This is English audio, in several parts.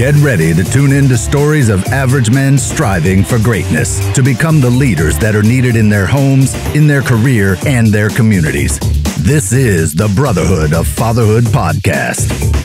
Get ready to tune into stories of average men striving for greatness to become the leaders that are needed in their homes, in their career, and their communities. This is the Brotherhood of Fatherhood podcast.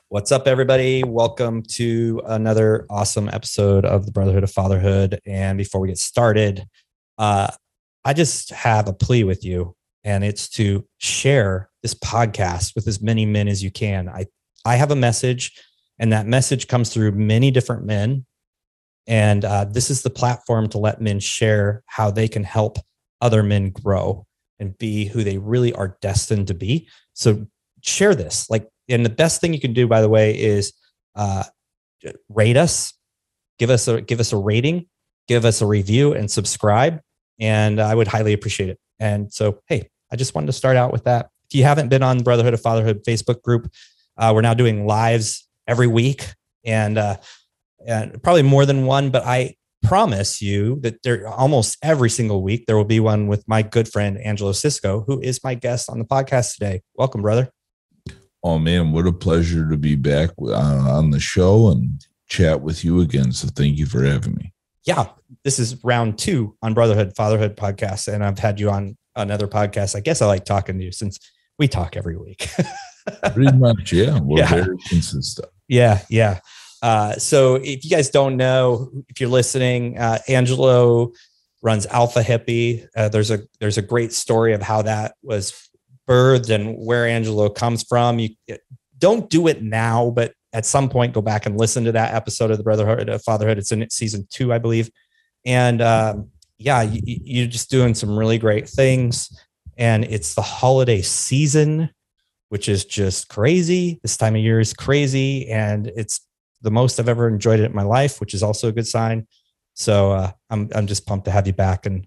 What's up, everybody? Welcome to another awesome episode of the Brotherhood of Fatherhood. And before we get started, I just have a plea with you, and it's to share this podcast with as many men as you can. I have a message, and that message comes through many different men. And this is the platform to let men share how they can help other men grow and be who they really are destined to be. So share this. And the best thing you can do, by the way, is rate us, give us a rating, give us a review, and subscribe. And I would highly appreciate it. And so, hey, I just wanted to start out with that. If you haven't been on the Brotherhood of Fatherhood Facebook group, we're now doing lives every week, and probably more than one. But I promise you that there almost every single week there will be one with my good friend Angelo Sisco, who is my guest on the podcast today. Welcome, brother. Oh, man, what a pleasure to be back on the show and chat with you again. So thank you for having me. Yeah, this is round 2 on Brotherhood Fatherhood podcast, and I've had you on another podcast. I guess I like talking to you since we talk every week. Pretty much, yeah. We're very consistent. Yeah. So if you guys don't know, if you're listening, Angelo runs Alpha Hippie. There's a great story of how that was birthed and where Angelo comes from. You don't do it now, but at some point go back and listen to that episode of the Brotherhood of Fatherhood. It's in season 2, I believe. And you're just doing some really great things. And it's the holiday season, which is just crazy. This time of year is crazy, and it's the most I've ever enjoyed it in my life, which is also a good sign. So I'm just pumped to have you back and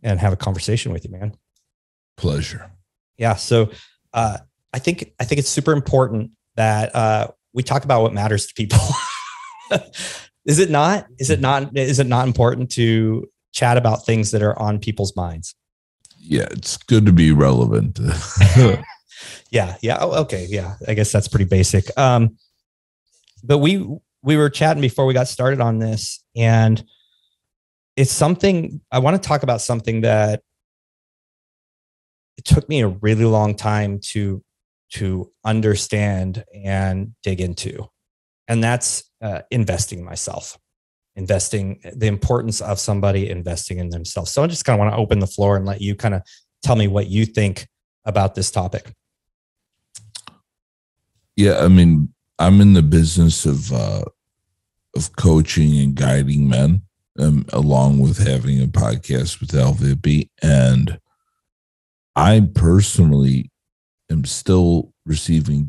have a conversation with you, man. Pleasure. Yeah. So I think it's super important that we talk about what matters to people. Is it not? Is it not important to chat about things that are on people's minds? Yeah, it's good to be relevant. Yeah. Oh, okay. Yeah. I guess that's pretty basic. But we were chatting before we got started on this, and it's something I want to talk about, something that it took me a really long time to understand and dig into. And that's investing in myself, the importance of somebody investing in themselves. So I just kind of want to open the floor and let you kind of tell me what you think about this topic. Yeah. I mean, I'm in the business of coaching and guiding men, along with having a podcast with LVP. And I personally am still receiving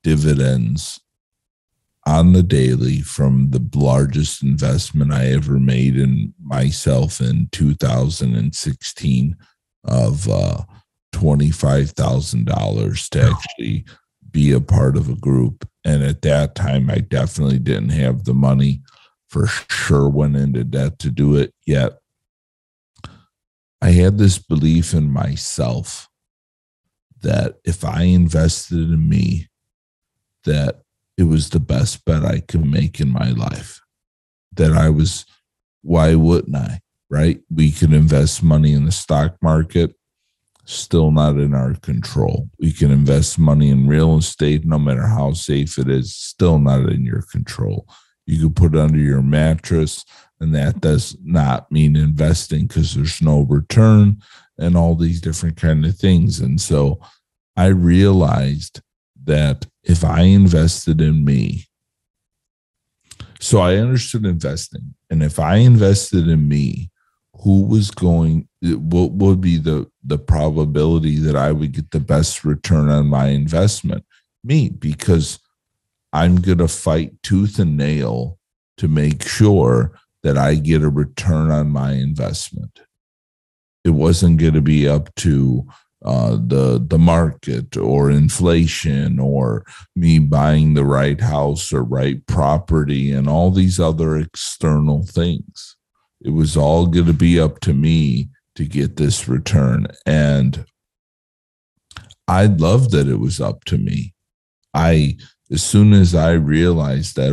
dividends on the daily from the largest investment I ever made in myself in 2016 of $25,000 to actually be a part of a group. And at that time, I definitely didn't have the money, for sure went into debt to do it, yet I had this belief in myself that if I invested in me, that it was the best bet I could make in my life. Why wouldn't I, right? We could invest money in the stock market, still not in our control. We can invest money in real estate, no matter how safe it is, still not in your control. You could put it under your mattress, and that does not mean investing because there's no return and all these different kind of things. And so I realized that if I invested in me, so I understood investing. And if I invested in me, what would be the probability that I would get the best return on my investment? Me, because I'm going to fight tooth and nail to make sure that I get a return on my investment. It wasn't going to be up to the market or inflation or me buying the right house or right property and all these other external things. It was all going to be up to me to get this return. And I loved that it was up to me. As soon as I realized that,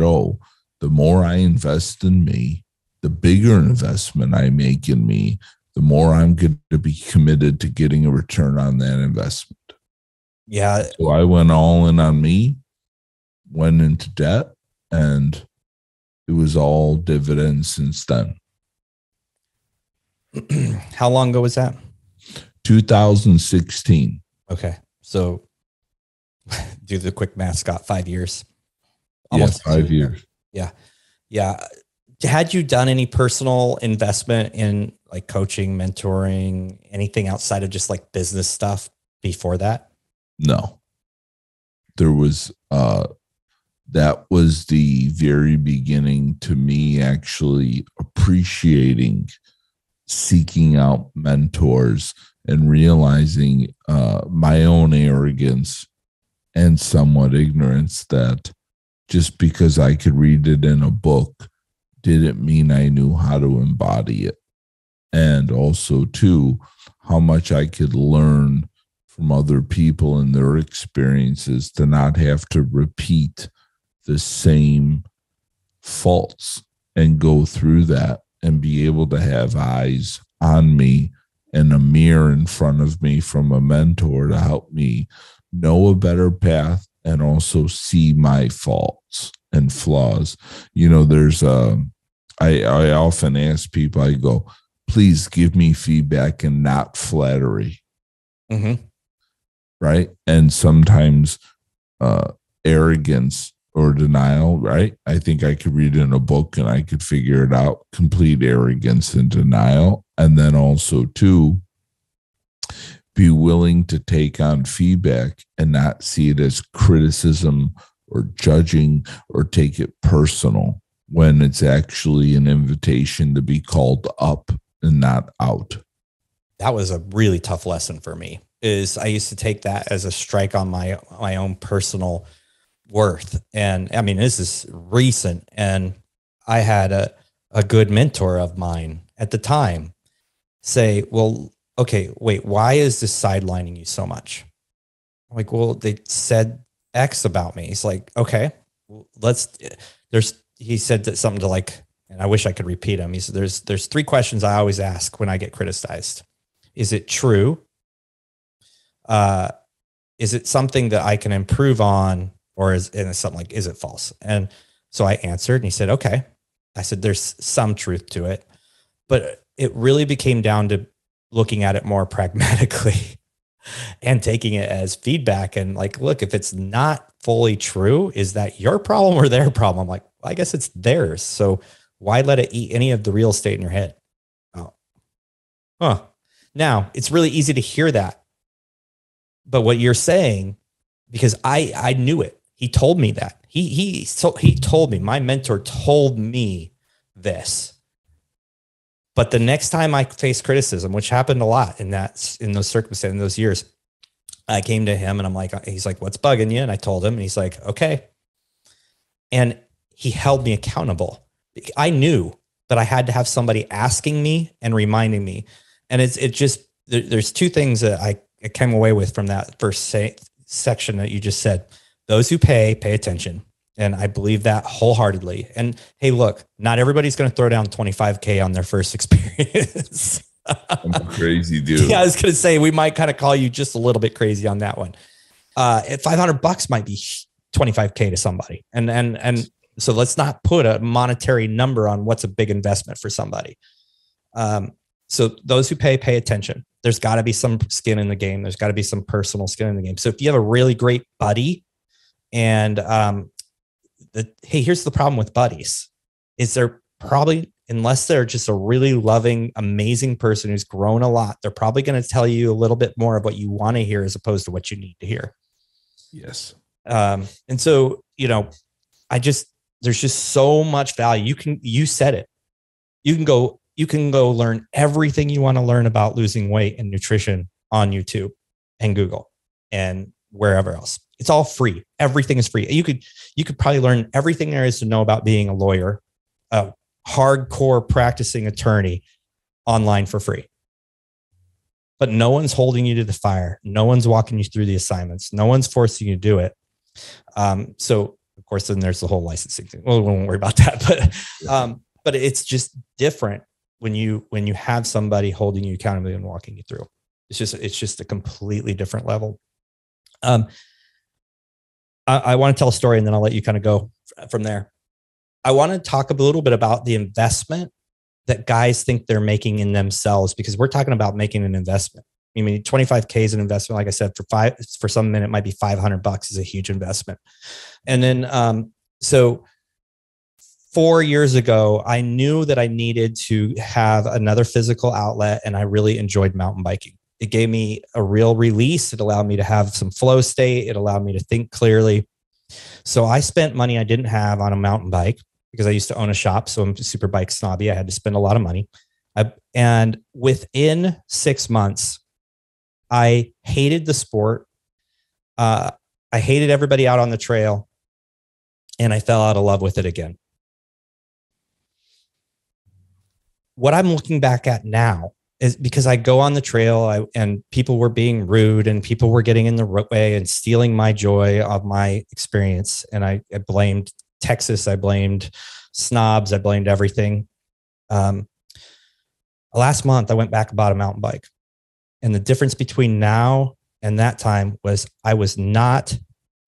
the more I invest in me, the bigger investment I make in me, the more I'm going to be committed to getting a return on that investment. Yeah. So I went all in on me, went into debt, and it was all dividends since then. How long ago was that? 2016. Okay. So do the quick math, Scott, 5 years. Almost 5 years. Yeah. Yeah. Had you done any personal investment in like coaching, mentoring, anything outside of just like business stuff before that? No. There was, that was the very beginning to me actually appreciating seeking out mentors and realizing my own arrogance and somewhat ignorance that just because I could read it in a book didn't mean I knew how to embody it. And also, too, how much I could learn from other people and their experiences to not have to repeat the same faults and go through that and be able to have eyes on me and a mirror in front of me from a mentor to help me know a better path and also see my faults and flaws. There's I often ask people, I go, please give me feedback and not flattery. Mm-hmm. Right. And sometimes arrogance or denial, right? I think I could read it in a book and I could figure it out. Complete arrogance and denial. And then also, too, be willing to take on feedback and not see it as criticism or judging or take it personal when it's actually an invitation to be called up and not out. That was a really tough lesson for me. I used to take that as a strike on my own personal worth. And I mean, this is recent. And I had a good mentor of mine at the time say, well, okay, wait, why is this sidelining you so much? I'm like, well, they said X about me. He's like, okay, he said that something to like, and I wish I could repeat him. He said, there's 3 questions I always ask when I get criticized. Is it true? Is it something that I can improve on? Or is it something like, is it false? And so I answered and he said, okay. I said, there's some truth to it, but it really became down to looking at it more pragmatically and taking it as feedback. And like, look, if it's not fully true, is that your problem or their problem? I'm like, well, I guess it's theirs. So why let it eat any of the real estate in your head? Now it's really easy to hear that. But what you're saying, because I knew it, he told me that he told me, my mentor told me this. But the next time I faced criticism, which happened a lot in those circumstances, in those years, I came to him and I'm like, he's like, what's bugging you? And I told him, and he's like, okay. And he held me accountable. I knew that I had to have somebody asking me and reminding me. And there's 2 things that I came away with from that first section that you just said. Those who pay attention. And I believe that wholeheartedly. And hey, look, not everybody's going to throw down $25,000 on their first experience. I'm a crazy dude. Yeah, I was going to say, we might kind of call you just a little bit crazy on that one. $500 might be $25,000 to somebody. And so let's not put a monetary number on what's a big investment for somebody. So those who pay attention. There's got to be some skin in the game. There's got to be some personal skin in the game. So if you have a really great buddy and, hey, here's the problem with buddies is they're probably, unless they're just a really loving, amazing person who's grown a lot, they're probably going to tell you a little bit more of what you want to hear as opposed to what you need to hear. Yes. And so, there's just so much value. You said it, you can go learn everything you want to learn about losing weight and nutrition on YouTube. and Google and wherever else. It's all free. Everything is free. You could probably learn everything there is to know about being a lawyer, a hardcore practicing attorney online for free. But no one's holding you to the fire. No one's walking you through the assignments. No one's forcing you to do it. So of course, then there's the whole licensing thing. Well, we won't worry about that, but it's just different when you have somebody holding you accountable and walking you through. It's just a completely different level. I want to tell a story and then I'll let you kind of go from there. I want to talk a little bit about the investment that guys think they're making in themselves, because we're talking about making an investment. I mean, 25K is an investment. Like I said, for some men, it might be $500 is a huge investment. And then, so 4 years ago, I knew that I needed to have another physical outlet, and I really enjoyed mountain biking. It gave me a real release. It allowed me to have some flow state. It allowed me to think clearly. So I spent money I didn't have on a mountain bike because I used to own a shop. So I'm super bike snobby. I had to spend a lot of money. And within 6 months, I hated the sport. I hated everybody out on the trail, and I fell out of love with it again. What I'm looking back at now is because I go on the trail and people were being rude and people were getting in the way and stealing my joy of my experience. And I blamed Texas. I blamed snobs. I blamed everything. Last month, I went back and bought a mountain bike. And the difference between now and that time was I was not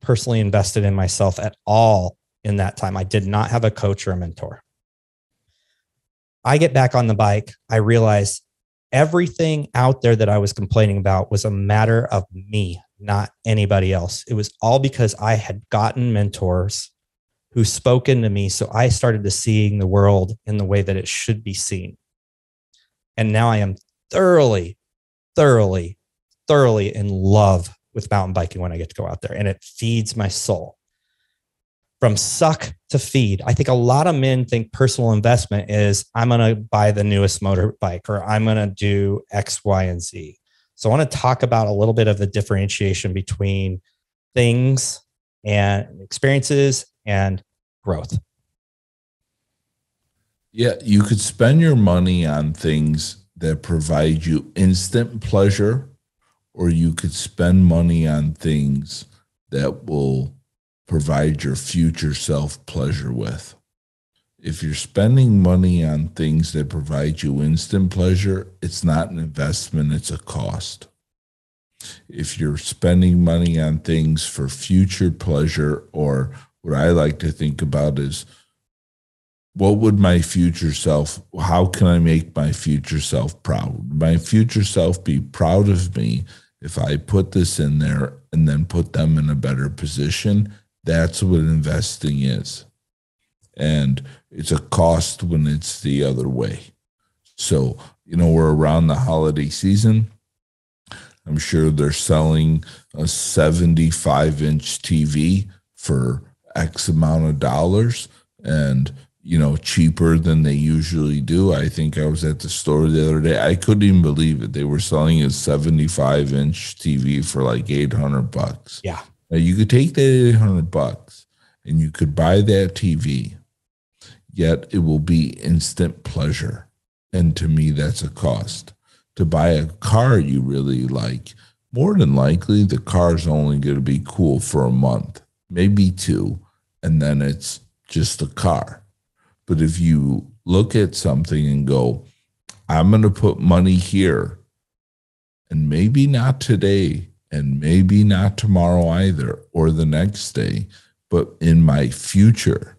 personally invested in myself at all in that time. I did not have a coach or a mentor. I get back on the bike. I realized everything out there that I was complaining about was a matter of me, not anybody else. It was all because I had gotten mentors who spoke into me. So I started to seeing the world in the way that it should be seen. And now I am thoroughly in love with mountain biking when I get to go out there, and it feeds my soul. From suck to feed. I think a lot of men think personal investment is I'm going to buy the newest motorbike or I'm going to do X, Y, and Z. So I want to talk about a little bit of the differentiation between things and experiences and growth. Yeah, you could spend your money on things that provide you instant pleasure, or you could spend money on things that will provide your future self pleasure with. If you're spending money on things that provide you instant pleasure, it's not an investment, it's a cost. If you're spending money on things for future pleasure, or what I like to think about is, what would my future self, how can I make my future self proud? Would my future self be proud of me if I put this in there and then put them in a better position? That's what investing is. And it's a cost when it's the other way. So, we're around the holiday season. I'm sure they're selling a 75-inch TV for X amount of dollars and, cheaper than they usually do. I think I was at the store the other day. I couldn't even believe it. They were selling a 75-inch TV for like $800. Yeah. Now, you could take that $800 and you could buy that TV, yet it will be instant pleasure. And to me, that's a cost. To buy a car you really like, more than likely, the car's only going to be cool for a month, maybe 2, and then it's just a car. But if you look at something and go, I'm going to put money here, and maybe not today, and maybe not tomorrow either, or the next day, but in my future,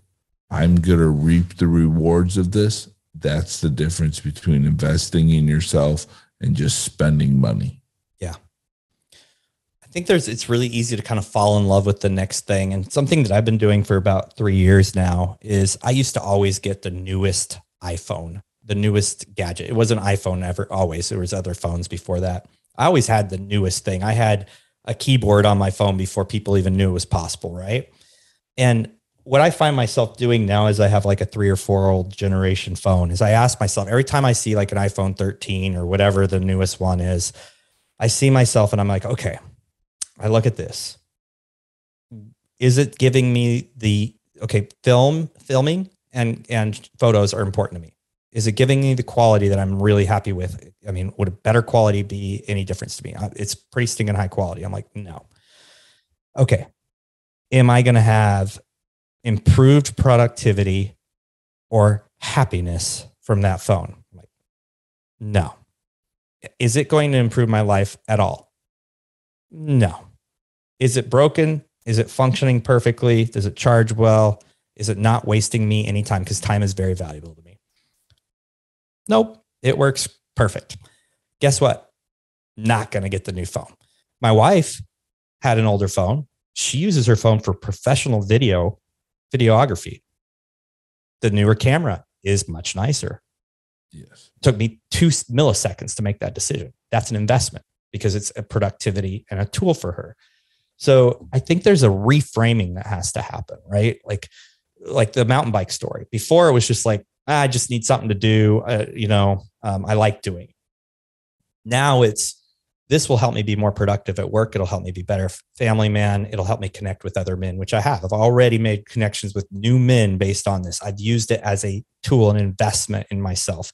I'm going to reap the rewards of this. That's the difference between investing in yourself and just spending money. Yeah. I think it's really easy to kind of fall in love with the next thing. And something that I've been doing for about 3 years now is I used to always get the newest iPhone, the newest gadget. It wasn't iPhone ever, always. There was other phones before that. I always had the newest thing. I had a keyboard on my phone before people even knew it was possible, right? And what I find myself doing now is I have like a 3 or 4 old generation phone is I ask myself every time I see like an iPhone 13 or whatever the newest one is, I see myself and I'm like, okay, I look at this. Is it giving me filming and photos are important to me. Is it giving me the quality that I'm really happy with? I mean, would a better quality be any difference to me? It's pretty stinking high quality. I'm like, no. Okay. Am I going to have improved productivity or happiness from that phone? I'm like, no. Is it going to improve my life at all? No. Is it broken? Is it functioning perfectly? Does it charge well? Is it not wasting me any time? Because time is very valuable to me. Nope. It works perfect. Guess what? Not going to get the new phone. My wife had an older phone. She uses her phone for professional videography. The newer camera is much nicer. Yes. It took me 2 milliseconds to make that decision. That's an investment because it's a productivity and a tool for her. So I think there's a reframing that has to happen, right? Like the mountain bike story. Before it was just like, I just need something to do. I like doing it. Now this will help me be more productive at work. It'll help me be better family man. It'll help me connect with other men, which I have. I've already made connections with new men based on this. I've used it as a tool, an investment in myself.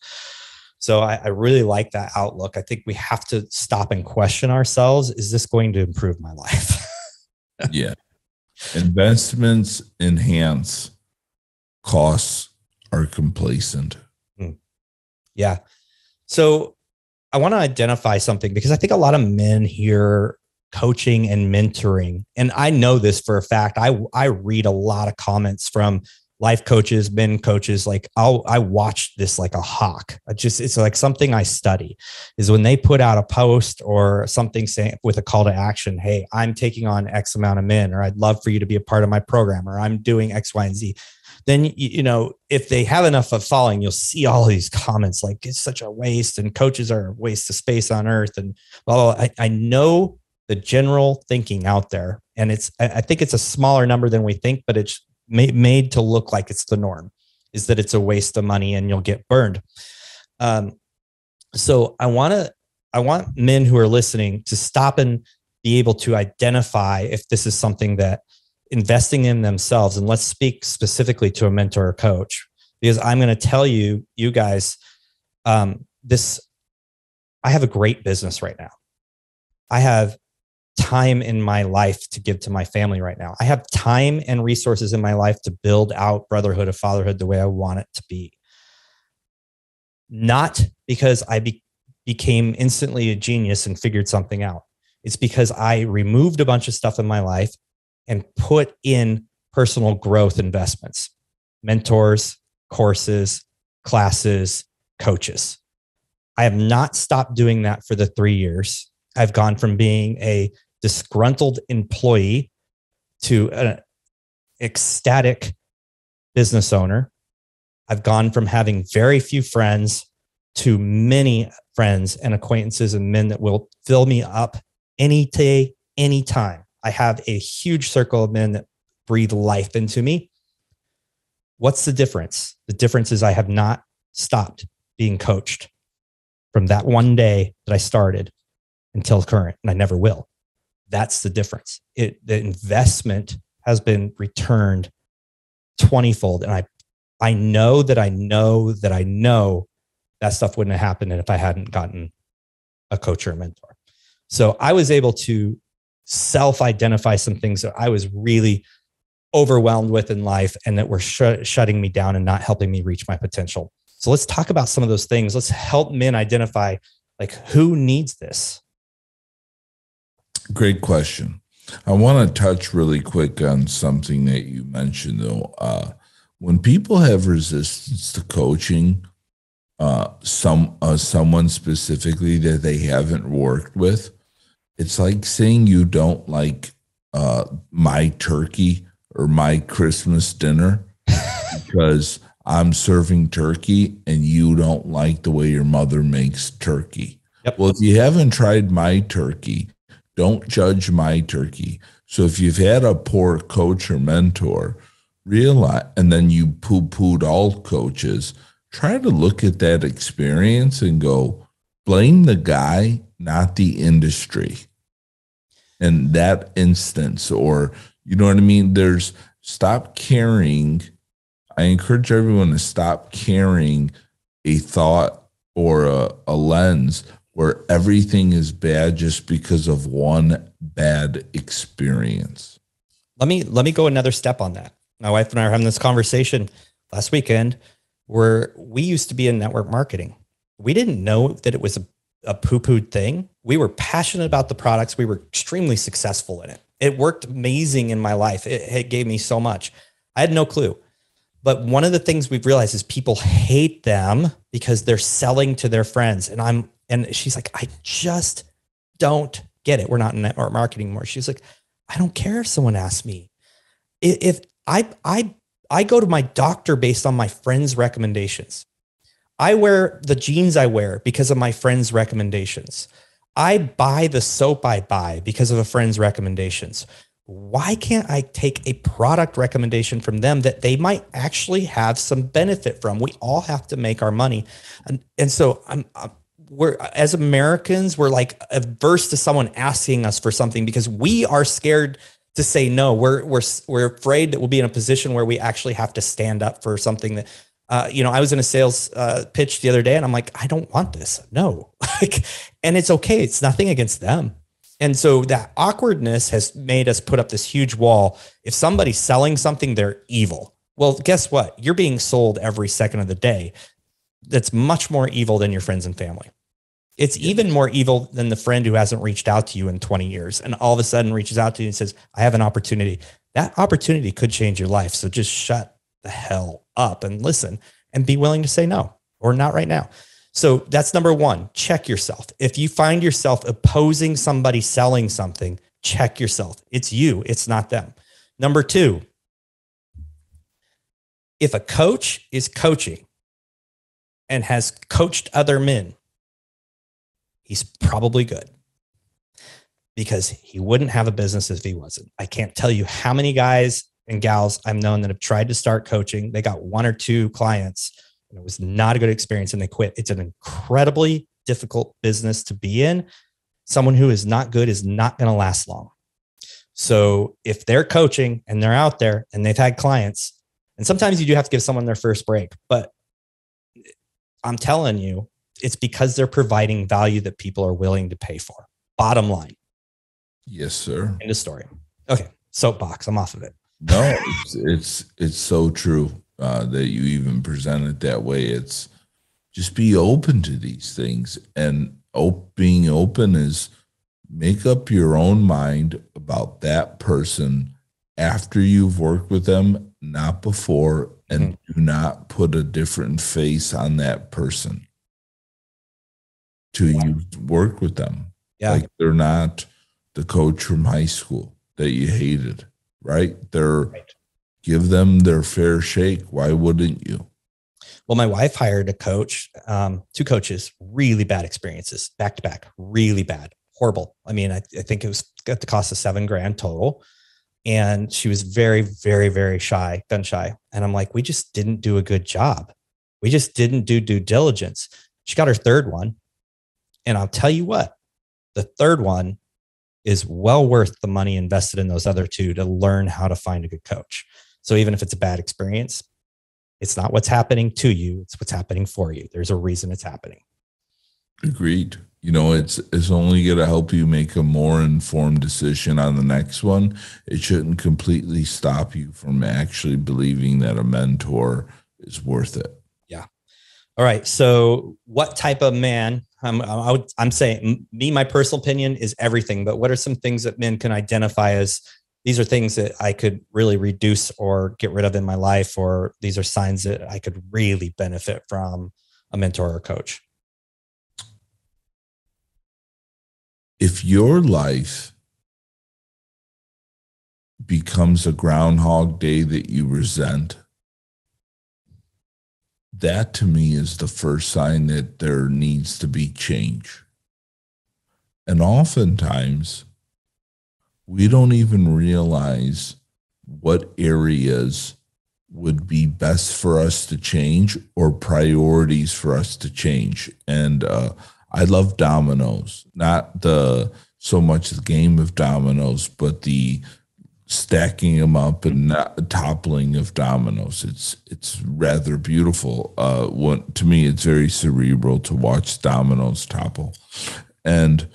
So I really like that outlook. I think we have to stop and question ourselves. Is this going to improve my life? Yeah. Investments enhance, costs are complacent. Yeah. So I want to identify something because I think a lot of men hear coaching and mentoring. And I know this for a fact. I read a lot of comments from life coaches, men coaches. Like I watch this like a hawk. It's like something I study is when they put out a post or something saying with a call to action, hey, I'm taking on X amount of men, or I'd love for you to be a part of my program, or I'm doing X, Y, and Z. Then, if they have enough of following, you'll see all these comments like it's such a waste and coaches are a waste of space on earth and blah, blah, blah. I know the general thinking out there, and I think it's a smaller number than we think, but it's made to look like it's the norm, is that it's a waste of money and you'll get burned. So I want men who are listening to stop and be able to identify if this is something that investing in themselves. And let's speak specifically to a mentor or coach, because I'm going to tell you guys, I have a great business right now. I have time in my life to give to my family right now. I have time and resources in my life to build out Brotherhood of Fatherhood the way I want it to be. Not because I became instantly a genius and figured something out. It's because I removed a bunch of stuff in my life and put in personal growth investments, mentors, courses, classes, coaches. I have not stopped doing that for the 3 years. I've gone from being a disgruntled employee to an ecstatic business owner. I've gone from having very few friends to many friends and acquaintances and men that will fill me up any day, anytime. I have a huge circle of men that breathe life into me. What's the difference? The difference is I have not stopped being coached from that one day that I started until current, and I never will. That's the difference. The investment has been returned 20-fold. And I know that stuff wouldn't have happened if I hadn't gotten a coach or a mentor. So I was able to self-identify some things that I was really overwhelmed with in life and that were shutting me down and not helping me reach my potential. So let's talk about some of those things. Let's help men identify like who needs this. Great question. I want to touch really quick on something that you mentioned, though. When people have resistance to coaching, someone specifically that they haven't worked with, it's like saying you don't like my turkey or my Christmas dinner because I'm serving turkey and you don't like the way your mother makes turkey. Yep. Well, if you haven't tried my turkey, don't judge my turkey. So if you've had a poor coach or mentor, realize, and then you poo-pooed all coaches, try to look at that experience and go, blame the guy not the industry. In that instance, or you know what I mean? Stop carrying. I encourage everyone to stop carrying a thought or a lens where everything is bad just because of one bad experience. Let me go another step on that. My wife and I are having this conversation last weekend where we used to be in network marketing. We didn't know that it was a poo-pooed thing. We were passionate about the products. We were extremely successful in it. It worked amazing in my life. It gave me so much. I had no clue. But one of the things we've realized is people hate them because they're selling to their friends. And she's like, I just don't get it. We're not in network marketing anymore. She's like, I don't care if someone asks me. If I go to my doctor based on my friends' recommendations. I wear the jeans I wear because of my friends' recommendations. I buy the soap I buy because of a friend's recommendations. Why can't I take a product recommendation from them that they might actually have some benefit from? We all have to make our money. And so we're, as Americans, we're like averse to someone asking us for something because we are scared to say no. We're afraid that we'll be in a position where we actually have to stand up for something that, I was in a sales pitch the other day and I'm like, I don't want this. No, and it's okay. It's nothing against them. And so that awkwardness has made us put up this huge wall. If somebody's selling something, they're evil. Well, guess what? You're being sold every second of the day. That's much more evil than your friends and family. It's even more evil than the friend who hasn't reached out to you in 20 years and all of a sudden reaches out to you and says, I have an opportunity. That opportunity could change your life. So just shut the hell up and listen and be willing to say no or not right now. So that's number one. Check yourself. If you find yourself opposing somebody selling something, check yourself. It's you. It's not them. Number two, if a coach is coaching and has coached other men, he's probably good because he wouldn't have a business if he wasn't. I can't tell you how many guys and gals I've known that have tried to start coaching. They got one or two clients and it was not a good experience and they quit. It's an incredibly difficult business to be in. Someone who is not good is not going to last long. So if they're coaching and they're out there and they've had clients, and sometimes you do have to give someone their first break, but I'm telling you, it's because they're providing value that people are willing to pay for. Bottom line. Yes, sir. End of story. Okay. Soapbox. I'm off of it. No, it's so true that you even present it that way. It's just be open to these things, and being open is make up your own mind about that person after you've worked with them, not before, and do not put a different face on that person till you work with them. Yeah. Like they're not the coach from high school that you hated. Right? Give them their fair shake. Why wouldn't you? Well, my wife hired a coach, two coaches, really bad experiences, back to back, really bad, horrible. I mean, I think it was got the cost of $7,000 total. And she was very, very, very shy, gun shy. And I'm like, we just didn't do a good job. We just didn't do due diligence. She got her third one. And I'll tell you what, the third one is well worth the money invested in those other two to learn how to find a good coach. So even if it's a bad experience, it's not what's happening to you, it's what's happening for you. There's a reason it's happening. Agreed. It's only going to help you make a more informed decision on the next one. It shouldn't completely stop you from actually believing that a mentor is worth it. Yeah. All right. So what type of man, I'm saying my personal opinion is everything, but what are some things that men can identify as these are things that I could really reduce or get rid of in my life, or these are signs that I could really benefit from a mentor or coach? If your life becomes a Groundhog Day that you resent, that to me is the first sign that there needs to be change. And oftentimes, we don't even realize what areas would be best for us to change or priorities for us to change. And I love dominoes, not so much the game of dominoes, but the stacking them up and not toppling of dominoes. It's rather beautiful. To me, it's very cerebral to watch dominoes topple. And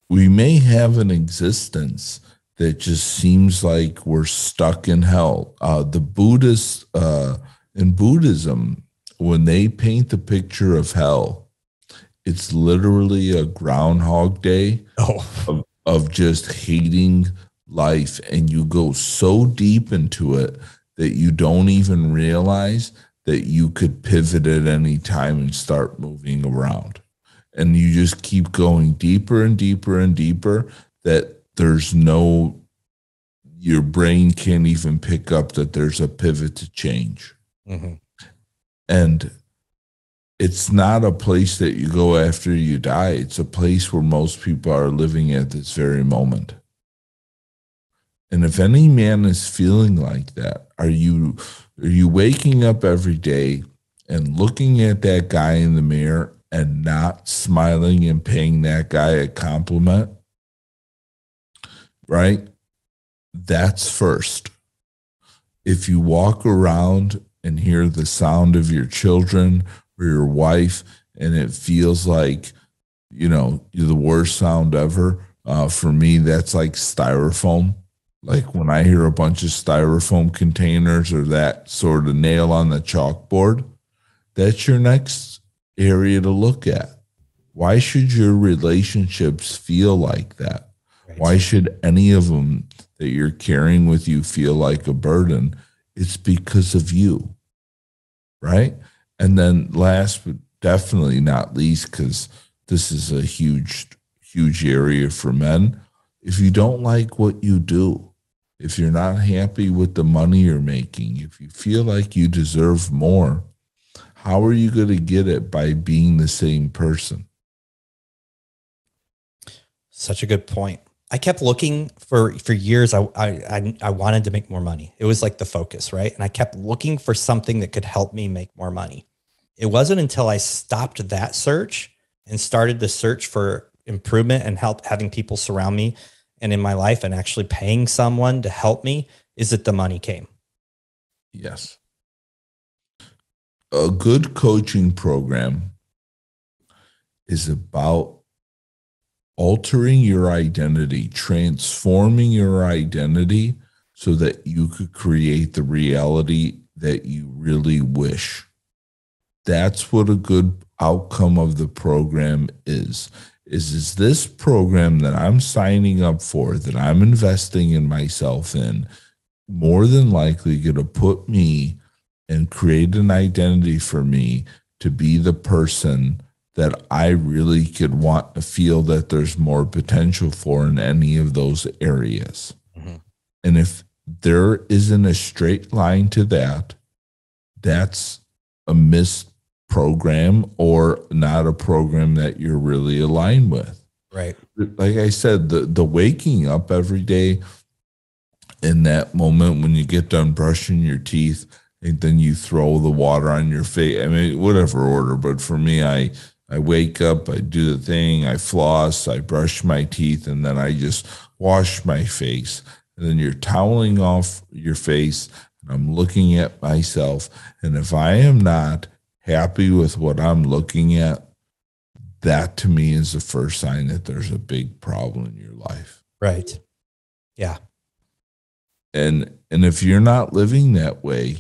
we may have an existence that just seems like we're stuck in hell. The Buddhists in Buddhism, when they paint the picture of hell, it's literally a Groundhog Day of just hating life, and you go so deep into it that you don't even realize that you could pivot at any time and start moving around. And you just keep going deeper and deeper and deeper that your brain can't even pick up that there's a pivot to change. Mm-hmm. And it's not a place that you go after you die. It's a place where most people are living at this very moment. And if any man is feeling like that, are you waking up every day and looking at that guy in the mirror and not smiling and paying that guy a compliment? Right? That's first. If you walk around and hear the sound of your children or your wife, and it feels like, you're the worst sound ever, for me, that's like styrofoam. Like when I hear a bunch of styrofoam containers or that sort of nail on the chalkboard, that's your next area to look at. Why should your relationships feel like that? Right. Why should any of them that you're carrying with you feel like a burden? It's because of you, right? And then last but definitely not least, because this is a huge, huge area for men, if you don't like what you do, if you're not happy with the money you're making, if you feel like you deserve more, how are you going to get it by being the same person? Such a good point. I kept looking for years. I wanted to make more money. It was like the focus, right? And I kept looking for something that could help me make more money. It wasn't until I stopped that search and started to search for improvement and having people surround me and in my life and actually paying someone to help me, is that the money came. Yes. A good coaching program is about altering your identity, transforming your identity so that you could create the reality that you really wish. That's what a good outcome of the program is this program that I'm signing up for, that I'm investing in myself in, more than likely going to put me and create an identity for me to be the person that I really could want to feel that there's more potential for in any of those areas. Mm-hmm. And if there isn't a straight line to that, that's a missed program or not a program that you're really aligned with. Right. Like I said, the waking up every day in that moment when you get done brushing your teeth and then you throw the water on your face. I mean, whatever order, but for me, I wake up, I do the thing, I floss, I brush my teeth, and then I just wash my face. And then you're toweling off your face, and I'm looking at myself. And if I am not happy with what I'm looking at, that to me is the first sign that there's a big problem in your life. Right. Yeah. And if you're not living that way,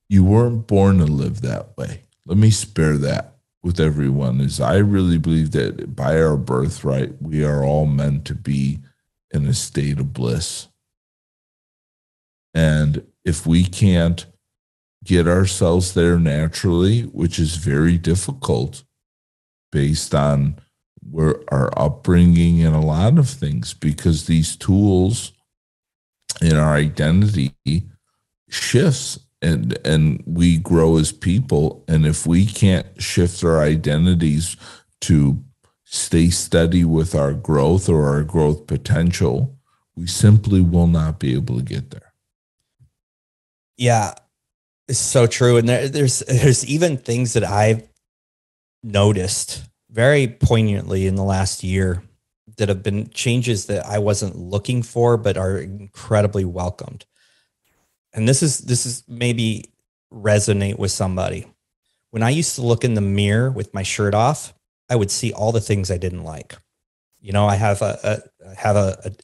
you weren't born to live that way. Let me spare that with everyone, is I really believe that by our birthright, we are all meant to be in a state of bliss. And if we can't get ourselves there naturally, which is very difficult based on our upbringing and a lot of things, because these tools in our identity shifts and we grow as people. And if we can't shift our identities to stay steady with our growth or our growth potential, we simply will not be able to get there. Yeah, it's so true. And there's even things that I've noticed very poignantly in the last year that have been changes that I wasn't looking for, but are incredibly welcomed. And this is maybe resonate with somebody. When I used to look in the mirror with my shirt off, I would see all the things I didn't like. You know, I have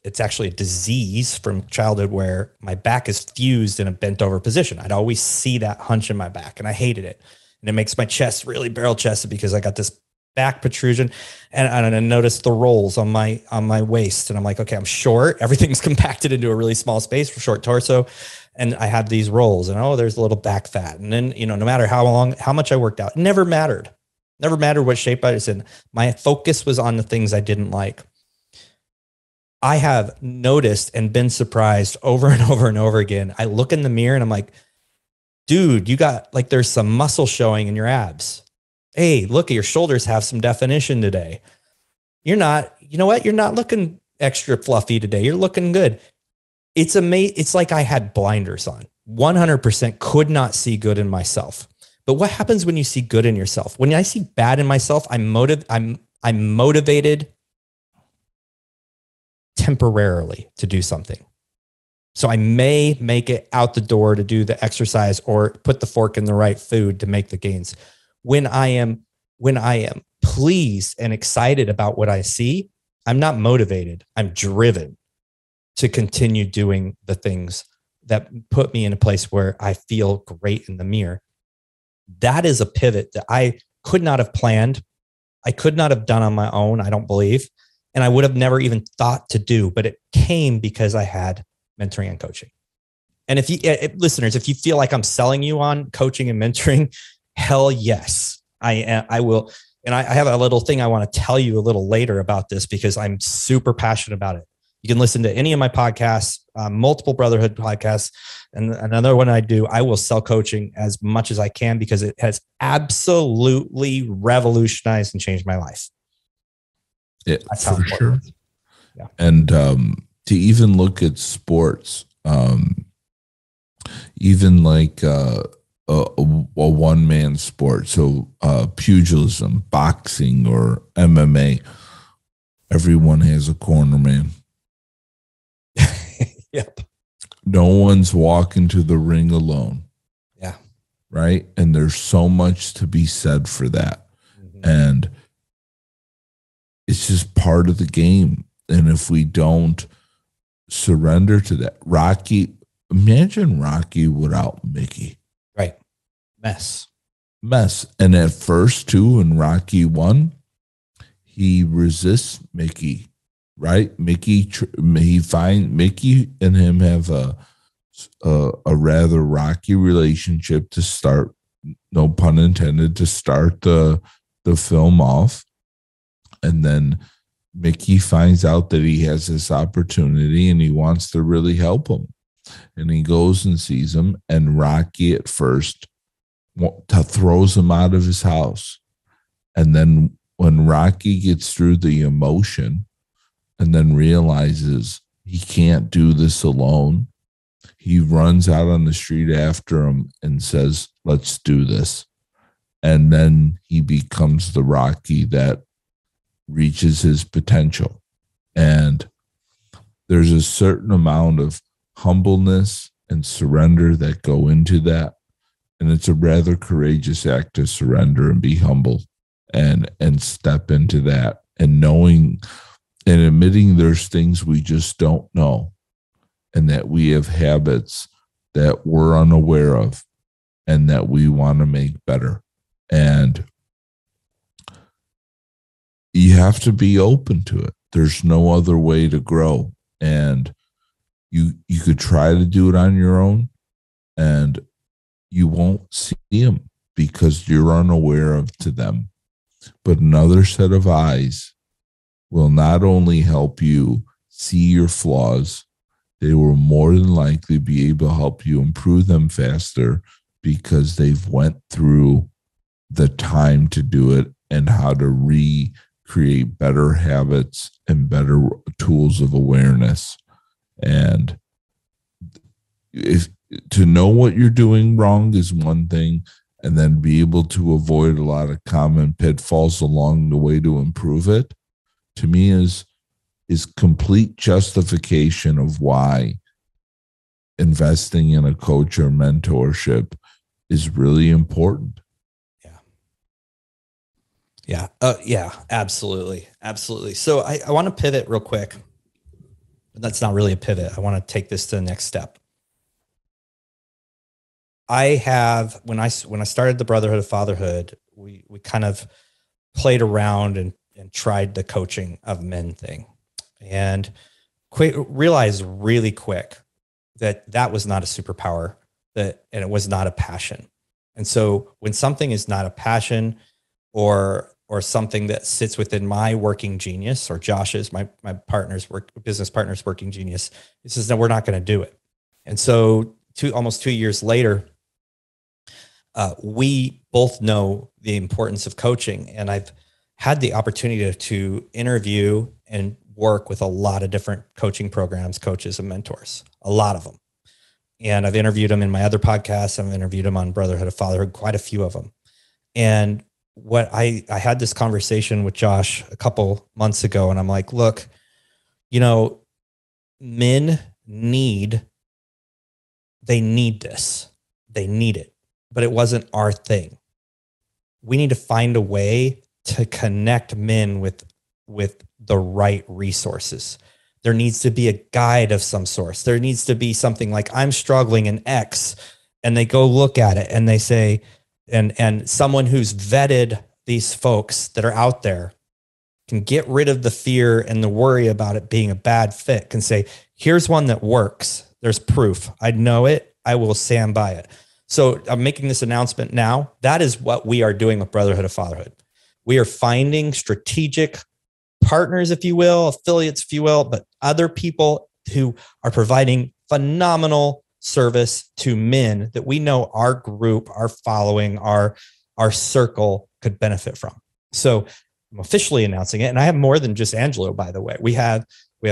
it's actually a disease from childhood where my back is fused in a bent over position. I'd always see that hunch in my back and I hated it. And it makes my chest really barrel chested because I got this back protrusion and I noticed the rolls on my waist. And I'm like, okay, I'm short. Everything's compacted into a really small space for short torso. And I had these rolls and there's a little back fat. And then, no matter how much I worked out, it never mattered. Never mattered what shape I was in. My focus was on the things I didn't like. I have noticed and been surprised over and over and over again. I look in the mirror and I'm like, dude, you got there's some muscle showing in your abs. Hey, look, your shoulders have some definition today. You're not looking extra fluffy today. You're looking good. It's amazing. It's like I had blinders on. 100% could not see good in myself. But what happens when you see good in yourself? When I see bad in myself, I'm motivated temporarily to do something. So I may make it out the door to do the exercise or put the fork in the right food to make the gains. When I am pleased and excited about what I see, I'm not motivated. I'm driven to continue doing the things that put me in a place where I feel great in the mirror. That is a pivot that I could not have planned. I could not have done on my own, I don't believe. And I would have never even thought to do, but it came because I had mentoring and coaching. And listeners, if you feel like I'm selling you on coaching and mentoring, hell yes, I will. And I have a little thing I want to tell you a little later about this because I'm super passionate about it. You can listen to any of my podcasts, multiple Brotherhood podcasts, and another one I do. I will sell coaching as much as I can because it has absolutely revolutionized and changed my life. That's for sure. Yeah. And to even look at sports, even like a one-man sport, so pugilism, boxing, or MMA, everyone has a corner man. Yep. No one's walking to the ring alone. Yeah. Right. And there's so much to be said for that. Mm-hmm. And it's just part of the game. And if we don't surrender to that, imagine Rocky without Mickey. Right. Mess. And at first, too, in Rocky 1, he resists Mickey. Right, Mickey and him have a rather rocky relationship to start. No pun intended. To start the film off, and then Mickey finds out that he has this opportunity, and he wants to really help him, and he goes and sees him. And Rocky at first throws him out of his house, and then when Rocky gets through the emotion and then realizes he can't do this alone, he runs out on the street after him and says, let's do this. And then he becomes the Rocky that reaches his potential. And there's a certain amount of humbleness and surrender that go into that. And it's a rather courageous act to surrender and be humble and step into that, and knowing and admitting there's things we just don't know, and that we have habits that we're unaware of and that we want to make better. And you have to be open to it. There's no other way to grow. And you could try to do it on your own, and you won't see them because you're unaware to them. But another set of eyes will not only help you see your flaws, they will more than likely be able to help you improve them faster because they've went through the time to do it and how to recreate better habits and better tools of awareness. And if to know what you're doing wrong is one thing, and then be able to avoid a lot of common pitfalls along the way to improve it, to me is complete justification of why investing in a coach or mentorship is really important. Yeah, absolutely. Absolutely. So I want to pivot real quick. That's not really a pivot. I want to take this to the next step. When I started the Brotherhood of Fatherhood, we kind of played around and tried the coaching of men thing, and realized really quick that was not a superpower, and it was not a passion. And so when something is not a passion or something that sits within my working genius, or Josh's, my business partner's working genius, he says, no, we're not going to do it. And so almost 2 years later, we both know the importance of coaching, and I've had the opportunity to interview and work with a lot of different coaching programs, coaches, and mentors, a lot of them. And I've interviewed them in my other podcasts. I've interviewed them on Brotherhood of Fatherhood, quite a few of them. And what I had this conversation with Josh a couple months ago, and I'm like, look, men need this. They need it, but it wasn't our thing. We need to find a way to connect men with the right resources. There needs to be a guide of some source. There needs to be something like, I'm struggling in X, and they go look at it and they say, and someone who's vetted these folks that are out there can get rid of the fear and the worry about it being a bad fit, can say, here's one that works. There's proof. I know it. I will stand by it. So I'm making this announcement now. That is what we are doing with Brotherhood of Fatherhood. We are finding strategic partners, if you will, affiliates, if you will, but other people who are providing phenomenal service to men that we know our group, our following, our circle could benefit from. So I'm officially announcing it. And I have more than just Angelo, by the way. We have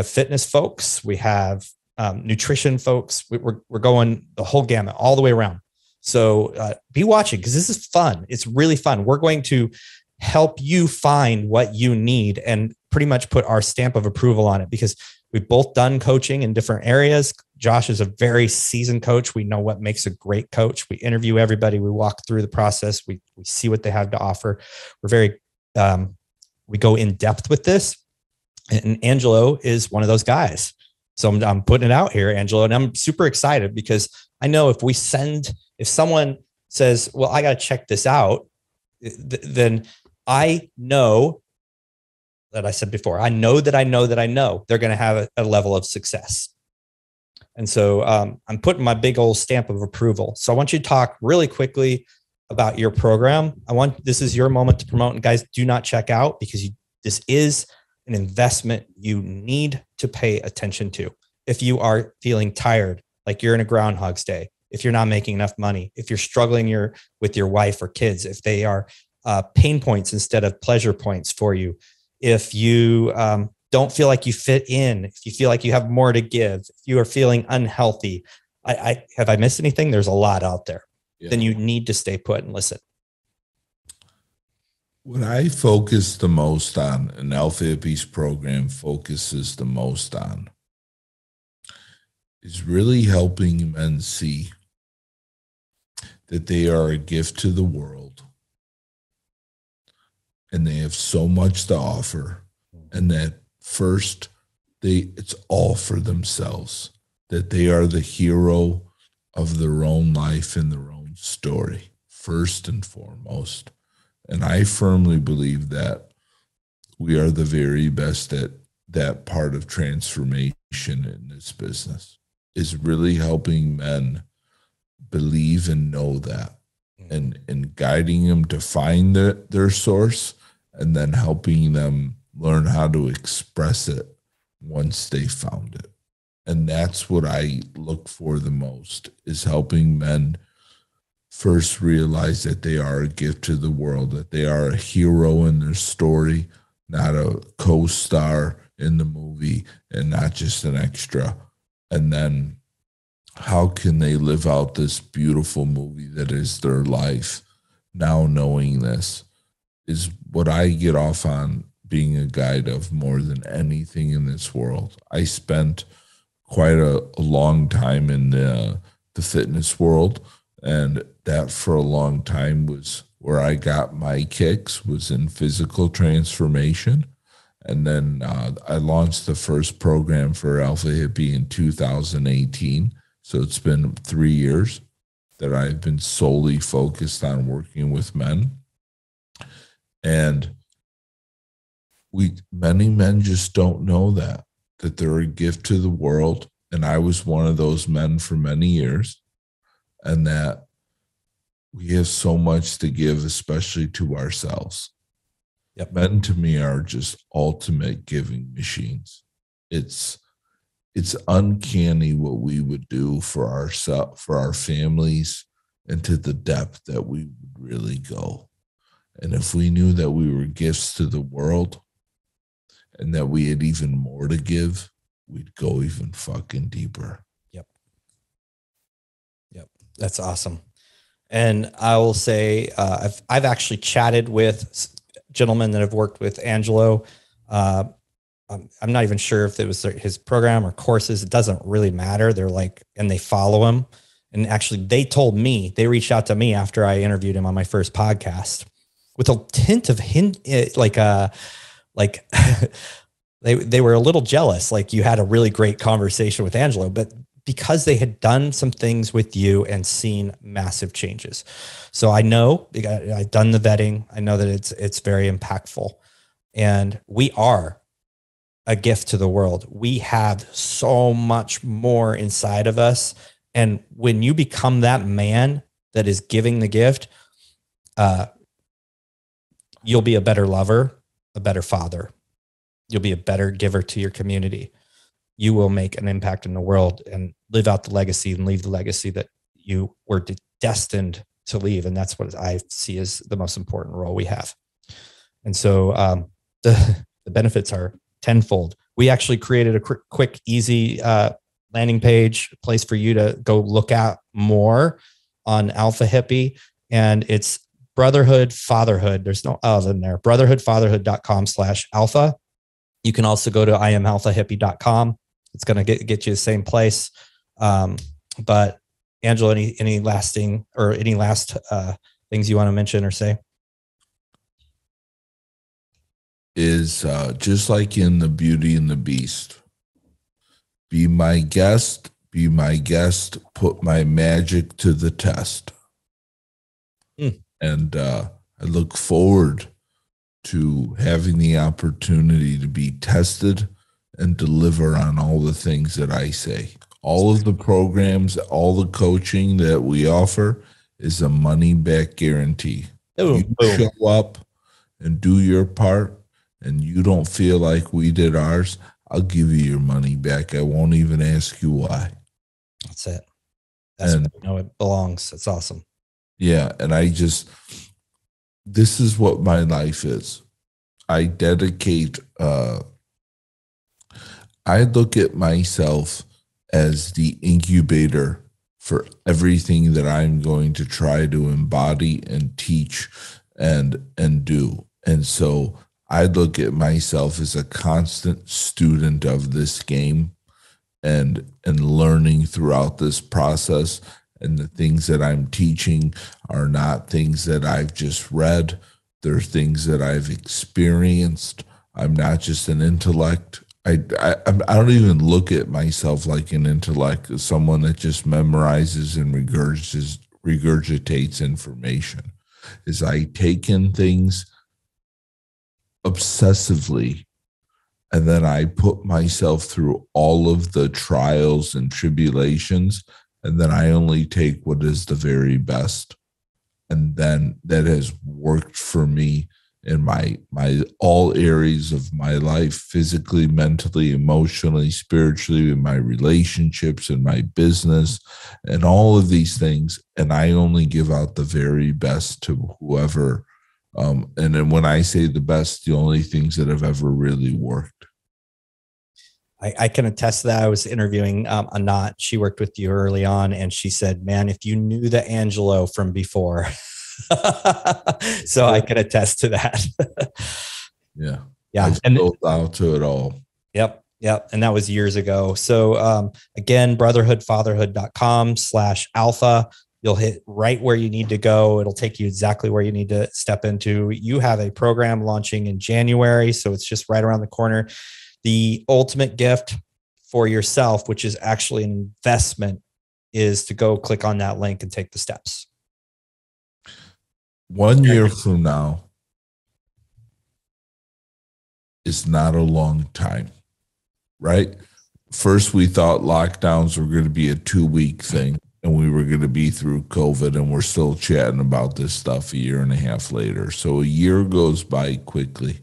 fitness folks. We have nutrition folks. We're going the whole gamut all the way around. So be watching, because this is fun. It's really fun. We're going to help you find what you need and pretty much put our stamp of approval on it, because we've both done coaching in different areas. Josh is a very seasoned coach. We know what makes a great coach. We interview everybody. We walk through the process. We see what they have to offer. We're very, we go in depth with this. And Angelo is one of those guys. So I'm putting it out here, Angelo, and I'm super excited because I know if someone says, well, I got to check this out, then I know that I said before, I know they're going to have a level of success. And so I'm putting my big old stamp of approval. So I want you to talk really quickly about your program. This is your moment to promote, and guys, do not check out, because this is an investment you need to pay attention to. If you are feeling tired, like you're in a Groundhog's Day, if you're not making enough money, if you're struggling with your wife or kids, if they are pain points instead of pleasure points for you, if you don't feel like you fit in, if you feel like you have more to give, if you are feeling unhealthy, have I missed anything? There's a lot out there. Yeah. Then you need to stay put and listen. What I focus the most on, and Alpha Hippies program focuses the most on, is really helping men see that they are a gift to the world and they have so much to offer, and that first it's all for themselves, that they are the hero of their own life and their own story, first and foremost. And I firmly believe that we are the very best at that part of transformation in this business, is really helping men believe and know that, and guiding them to find their source, and then helping them learn how to express it once they found it. And that's what I look for the most, is helping men first realize that they are a gift to the world, that they are a hero in their story, not a co-star in the movie and not just an extra. And then how can they live out this beautiful movie that is their life now knowing this is what I get off on being a guide of more than anything in this world. I spent quite a long time in the fitness world, and that for a long time was where I got my kicks, was in physical transformation. And then I launched the first program for Alpha Hippie in 2018. So it's been 3 years that I've been solely focused on working with men. And many men just don't know that they're a gift to the world. And I was one of those men for many years. And that we have so much to give, especially to ourselves. Yep. Men to me are just ultimate giving machines. It's uncanny what we would do for ourselves, for our families, and to the depth that we would really go. And if we knew that we were gifts to the world and that we had even more to give, we'd go even fucking deeper. Yep. That's awesome. And I will say, I've actually chatted with gentlemen that have worked with Angelo. I'm not even sure if it was his program or courses. It doesn't really matter. They're like, and they follow him. And actually they told me, they reached out to me after I interviewed him on my first podcast with a tint of hint, they were a little jealous. Like, you had a really great conversation with Angelo, but because they had done some things with you and seen massive changes. So I know I've done the vetting. I know that it's very impactful, and we are a gift to the world. We have so much more inside of us. And when you become that man that is giving the gift, you'll be a better lover, a better father. You'll be a better giver to your community. You will make an impact in the world and live out the legacy and leave the legacy that you were destined to leave. And that's what I see as the most important role we have. And so the benefits are tenfold. We actually created a quick, easy landing page, a place for you to go look at more on Alpha Hippie. And it's Brotherhood Fatherhood. There's no L in there. brotherhoodfatherhood.com/alpha. You can also go to iamalphahippie.com. It's going to get you the same place. But Angelo, any last things you want to mention or say? Is just like in The Beauty and the Beast. Be my guest, put my magic to the test. And I look forward to having the opportunity to be tested and deliver on all the things that I say. All of the programs, all the coaching that we offer is a money back guarantee. You show up and do your part, and you don't feel like we did ours, I'll give you your money back. I won't even ask you why. That's it. That's where you know it belongs. That's awesome. Yeah. And this is what my life is. I dedicate, I look at myself as the incubator for everything that I'm going to try to embody and teach and do. And so I look at myself as a constant student of this game and learning throughout this process. And the things that I'm teaching are not things that I've just read. They're things that I've experienced. I'm not just an intellect. I don't even look at myself like an intellect, as someone that just memorizes and regurgitates information. Is I take in things obsessively, and then I put myself through all of the trials and tribulations, and then I only take what is the very best. And then that has worked for me in my all areas of my life, physically, mentally, emotionally, spiritually, in my relationships, in my business, and all of these things. And I only give out the very best to whoever. And then when I say the best, the only things that have ever really worked. I can attest to that. I was interviewing Anat. She worked with you early on, and she said, man, if you knew the Angelo from before, So I can attest to that. Yeah. Yeah. And sold out to it all. Yep. And that was years ago. So again, brotherhoodfatherhood.com/alpha. You'll hit right where you need to go. It'll take you exactly where you need to step into. You have a program launching in January, so it's just right around the corner. The ultimate gift for yourself, which is actually an investment, is to go click on that link and take the steps. 1 year from now is not a long time, right? First, we thought lockdowns were going to be a 2-week thing, and we were going to be through COVID, and we're still chatting about this stuff a year and a half later. So a year goes by quickly.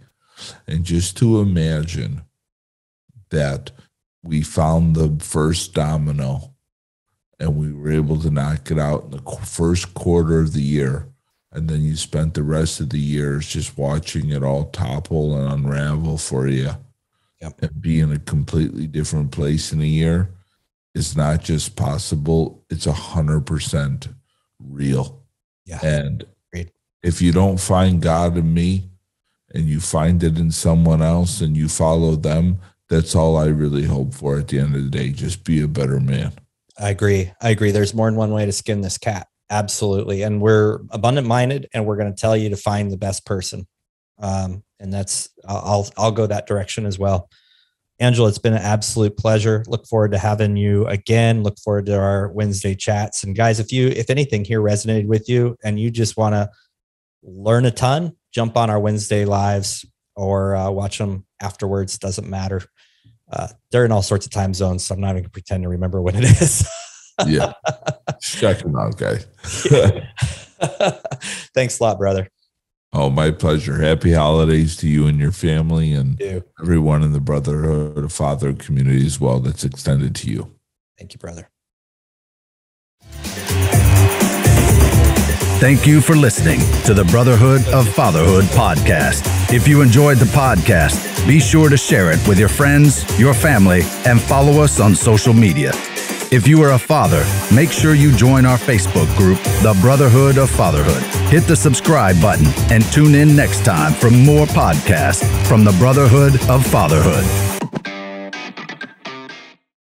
And just to imagine that we found the first domino and we were able to knock it out in the first quarter of the year, and then you spent the rest of the years just watching it all topple and unravel for you. Yep. And be in a completely different place in a year. Is not just possible, it's 100% real. Yeah. And if you don't find God in me and you find it in someone else and you follow them, that's all I really hope for at the end of the day. Just be a better man. I agree. There's more than one way to skin this cat. Absolutely. And we're abundant minded, and we're going to tell you to find the best person. And that's, I'll go that direction as well. Angelo, it's been an absolute pleasure. Look forward to having you again. Look forward to our Wednesday chats. And guys, if anything here resonated with you and you just want to learn a ton, jump on our Wednesday lives or watch them afterwards. Doesn't matter. They're in all sorts of time zones, so I'm not even going to pretend to remember when it is. Yeah. Check them out, guys. Thanks a lot, brother. Oh, my pleasure. Happy holidays to you and your family and everyone in the Brotherhood of Fatherhood community as well that's extended to you. Thank you, brother. Thank you for listening to the Brotherhood of Fatherhood podcast. If you enjoyed the podcast, be sure to share it with your friends, your family, and follow us on social media. If you are a father, make sure you join our Facebook group, The Brotherhood of Fatherhood. Hit the subscribe button and tune in next time for more podcasts from the Brotherhood of Fatherhood.